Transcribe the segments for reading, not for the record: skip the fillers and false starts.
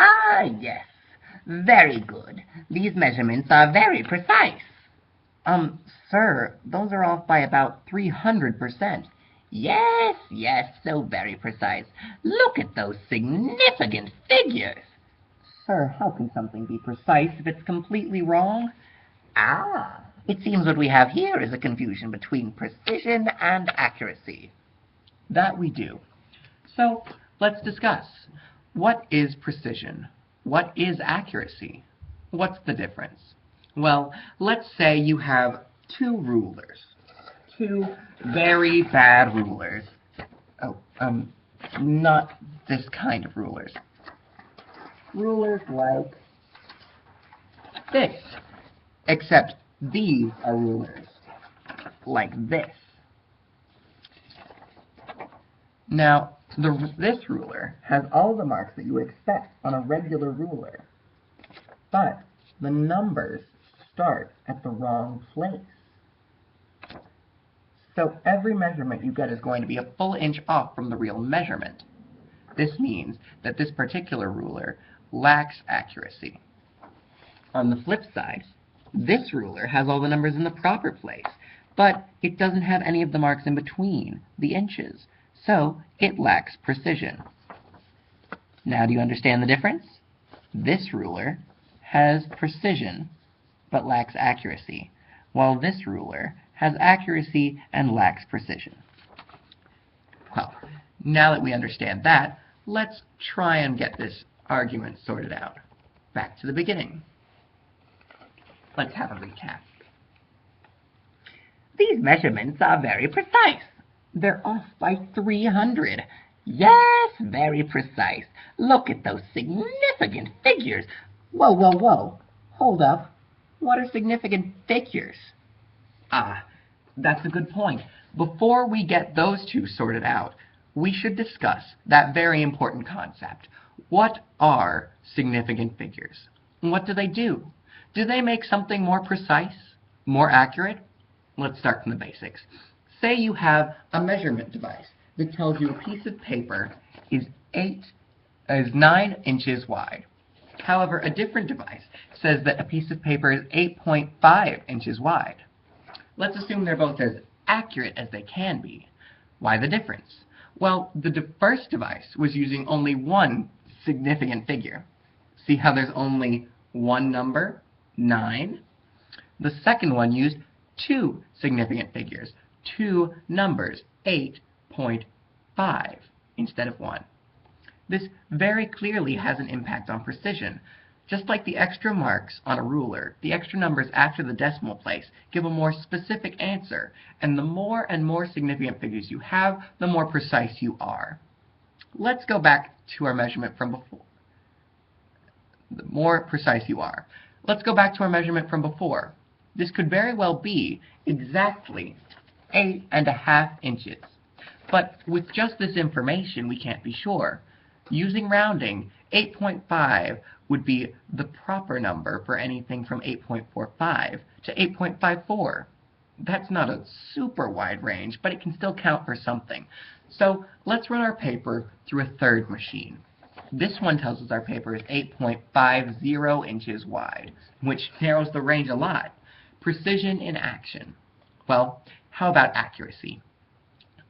Ah, yes. Very good. These measurements are very precise. Sir, those are off by about 300%. Yes, yes, so very precise. Look at those significant figures. Sir, how can something be precise if it's completely wrong? Ah, it seems what we have here is a confusion between precision and accuracy. That we do. So, let's discuss. What is precision? What is accuracy? What's the difference? Well, let's say you have two rulers. Two very bad rulers. Oh, not this kind of rulers. Rulers like this. Except these are rulers like this. Now, this ruler has all the marks that you would expect on a regular ruler, but the numbers start at the wrong place. So every measurement you get is going to be a full inch off from the real measurement. This means that this particular ruler lacks accuracy. On the flip side, this ruler has all the numbers in the proper place, but it doesn't have any of the marks in between, the inches, so it lacks precision. Now do you understand the difference? This ruler has precision, but lacks accuracy, while this ruler has accuracy and lacks precision. Well, now that we understand that, let's try and get this argument sorted out. Back to the beginning. Let's have a recap. These measurements are very precise. They're off by 300. Yes, very precise. Look at those significant figures. Whoa, whoa, whoa. Hold up. What are significant figures? Ah, that's a good point. Before we get those two sorted out, we should discuss that very important concept. What are significant figures? What do they do? Do they make something more precise, more accurate? Let's start from the basics. Say you have a measurement device that tells you a piece of paper is 9 inches wide. However, a different device says that a piece of paper is 8.5 inches wide. Let's assume they're both as accurate as they can be. Why the difference? Well, the first device was using only one significant figure. See how there's only one number, 9? The second one used two significant figures, two numbers, 8.5 instead of 1. This very clearly has an impact on precision. Just like the extra marks on a ruler, the extra numbers after the decimal place give a more specific answer, and the more and more significant figures you have, the more precise you are. Let's go back to our measurement from before. The more precise you are. Let's go back to our measurement from before. This could very well be exactly 8.5 inches. But with just this information, we can't be sure. Using rounding, 8.5 would be the proper number for anything from 8.45 to 8.54. That's not a super wide range, but it can still count for something. So let's run our paper through a third machine. This one tells us our paper is 8.50 inches wide, which narrows the range a lot. Precision in action. Well, how about accuracy?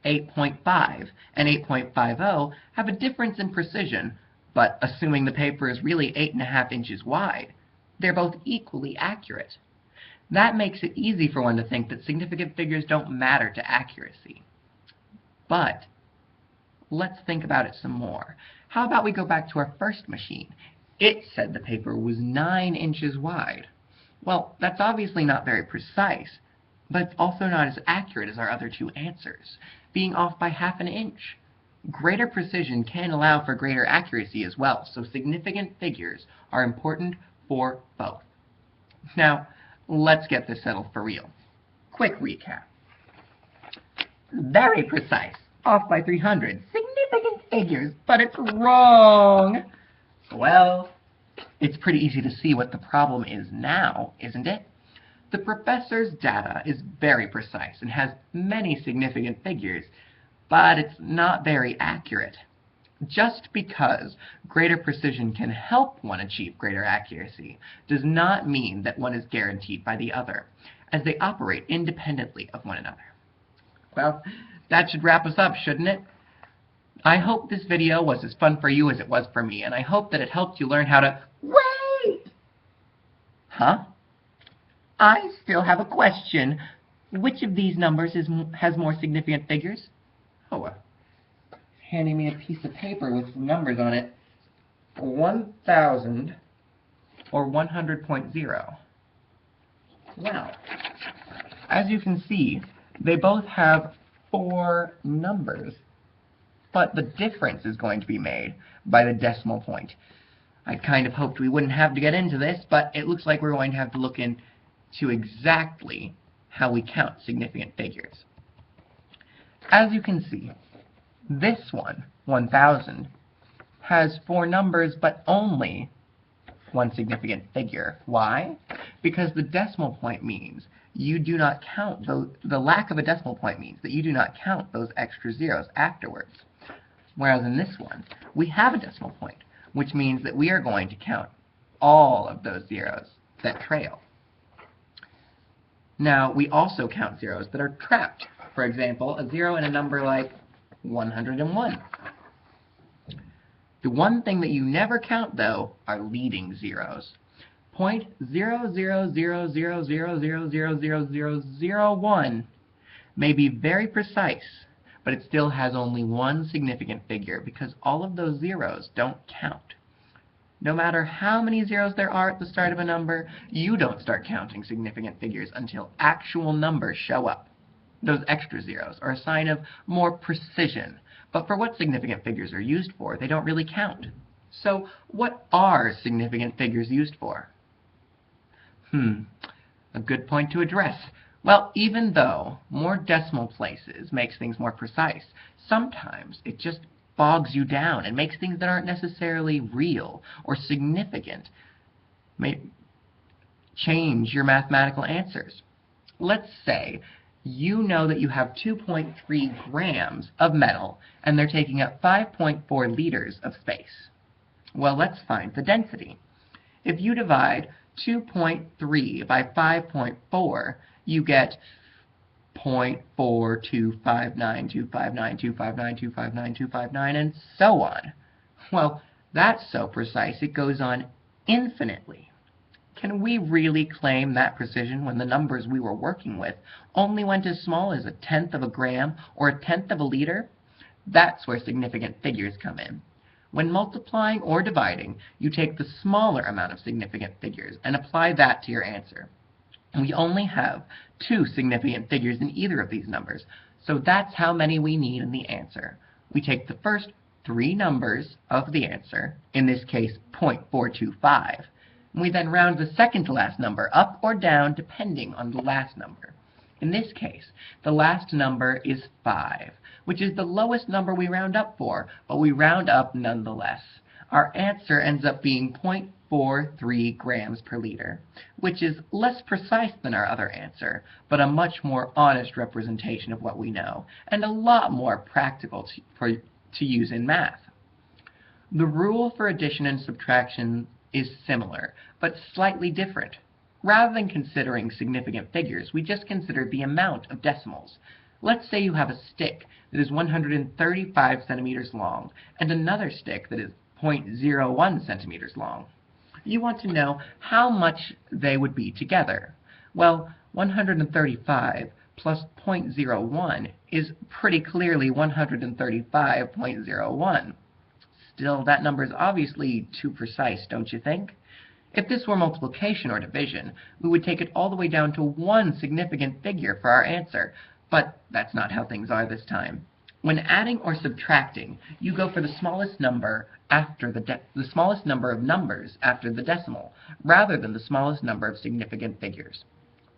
8.5 and 8.50 have a difference in precision, but assuming the paper is really 8.5 inches wide, they're both equally accurate. That makes it easy for one to think that significant figures don't matter to accuracy. But let's think about it some more. How about we go back to our first machine? It said the paper was 9 inches wide. Well, that's obviously not very precise, but it's also not as accurate as our other two answers, being off by half an inch. Greater precision can allow for greater accuracy as well, so significant figures are important for both. Now, let's get this settled for real. Quick recap. Very precise, off by 300. Significant figures, but it's wrong. Well, it's pretty easy to see what the problem is now, isn't it? The professor's data is very precise and has many significant figures, but it's not very accurate. Just because greater precision can help one achieve greater accuracy does not mean that one is guaranteed by the other, as they operate independently of one another. Well, that should wrap us up, shouldn't it? I hope this video was as fun for you as it was for me, and I hope that it helped you learn how to... Wait! Huh? I still have a question. Which of these numbers has more significant figures? Oh, handing me a piece of paper with some numbers on it. 1,000 or 100.0. Wow. As you can see, they both have 4 numbers, but the difference is going to be made by the decimal point. I kind of hoped we wouldn't have to get into this, but it looks like we're going to have to look into exactly how we count significant figures. As you can see, this one, 1,000, has 4 numbers but only one significant figure. Why? Because the decimal point means you do not count, the lack of a decimal point means that you do not count those extra zeros afterwards. Whereas in this one, we have a decimal point, which means that we are going to count all of those zeros that trail. Now, we also count zeros that are trapped. For example, a zero in a number like 101. The one thing that you never count, though, are leading zeros. 0.00000000001 may be very precise, but it still has only one significant figure because all of those zeros don't count. No matter how many zeros there are at the start of a number, you don't start counting significant figures until actual numbers show up. Those extra zeros are a sign of more precision, but for what significant figures are used for, they don't really count. So, what are significant figures used for? A good point to address. Well, even though more decimal places makes things more precise, sometimes it just bogs you down and makes things that aren't necessarily real or significant change your mathematical answers. Let's say you know that you have 2.3 grams of metal and they're taking up 5.4 liters of space. Well, let's find the density. If you divide 2.3 by 5.4, you get 0.4259259259259, and so on. Well, that's so precise it goes on infinitely. Can we really claim that precision when the numbers we were working with only went as small as 1/10 of a gram or 1/10 of a liter? That's where significant figures come in. When multiplying or dividing, you take the smaller amount of significant figures and apply that to your answer. We only have 2 significant figures in either of these numbers, so that's how many we need in the answer. We take the first 3 numbers of the answer, in this case 0.425, and we then round the second to last number up or down depending on the last number. In this case, the last number is 5, which is the lowest number we round up for, but we round up nonetheless. Our answer ends up being 0.43 grams per liter, which is less precise than our other answer, but a much more honest representation of what we know, and a lot more practical to use in math. The rule for addition and subtraction is similar, but slightly different. Rather than considering significant figures, we just consider the amount of decimals. Let's say you have a stick that is 135 centimeters long and another stick that is 0.01 centimeters long. You want to know how much they would be together. Well, 135 plus 0.01 is pretty clearly 135.01. Still, that number is obviously too precise, don't you think? If this were multiplication or division, we would take it all the way down to 1 significant figure for our answer, but that's not how things are this time. When adding or subtracting, you go for the smallest number after the smallest number of numbers after the decimal, rather than the smallest number of significant figures.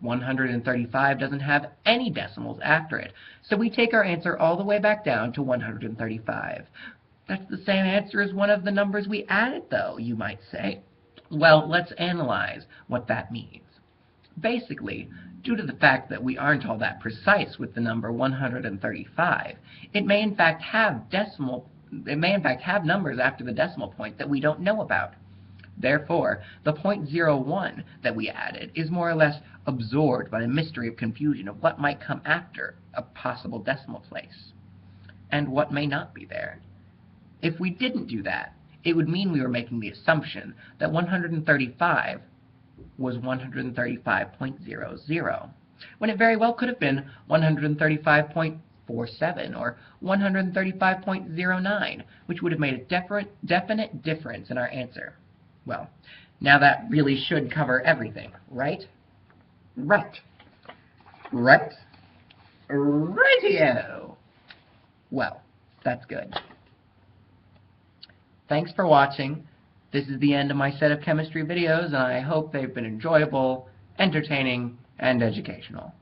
135 doesn't have any decimals after it, so we take our answer all the way back down to 135. That's the same answer as one of the numbers we added, though, you might say. Well, let's analyze what that means. Basically, due to the fact that we aren't all that precise with the number 135, it may in fact have decimal it may in fact have numbers after the decimal point that we don't know about. Therefore, the 0.01 that we added is more or less absorbed by the mystery of confusion of what might come after a possible decimal place, and what may not be there. If we didn't do that, it would mean we were making the assumption that 135 was 135.00, when it very well could have been 135.47 or 135.09, which would have made a definite difference in our answer. Well, now that really should cover everything, right? Right. Right. Rightio! Well, that's good. Thanks for watching. This is the end of my set of chemistry videos, and I hope they've been enjoyable, entertaining, and educational.